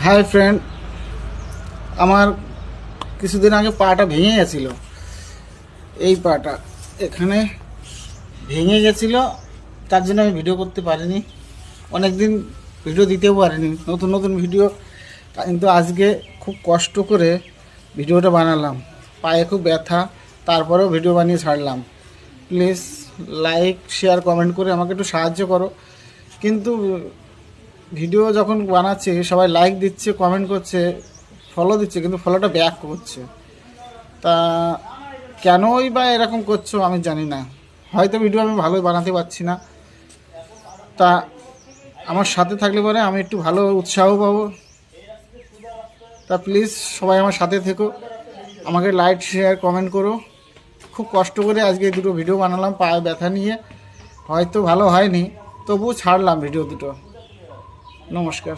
Hi friend, আমার কিছুদিন আগে পাটা ভেঙে গেছিল। এই পাটা এখানে ভেঙে গেছিল, তার জন্য আমি ভিডিও করতে পারিনি। অনেক দিন ভিডিও দিতেও পারিনি, নতুন নতুন ভিডিও। কিন্তু আজকে খুব কষ্ট করে ভিডিওটা বানালাম। পায়ে খুব ব্যথা, তারপরেও ভিডিও বানিয়ে ছাড়লাম। প্লিজ লাইক, শেয়ার, কমেন্ট করে আমাকে একটু সাহায্য করো। কিন্তু ভিডিও যখন বানাচ্ছে সবাই লাইক দিচ্ছে, কমেন্ট করছে, ফলো দিচ্ছে, কিন্তু ফলোটা ব্যাক করছে। তা কেনই বা এরকম করছো আমি জানি না। হয়তো ভিডিও আমি ভালোই বানাতে পারছি না। তা আমার সাথে থাকলে পরে আমি একটু ভালো উৎসাহ পাবো। তা প্লিজ সবাই আমার সাথে থেকো, আমাকে লাইক, শেয়ার, কমেন্ট করো। খুব কষ্ট করে আজকে দুটো ভিডিও বানালাম পায়ে ব্যথা নিয়ে। হয়তো ভালো হয়নি, তবুও ছাড়লাম ভিডিও দুটো। নমস্কার।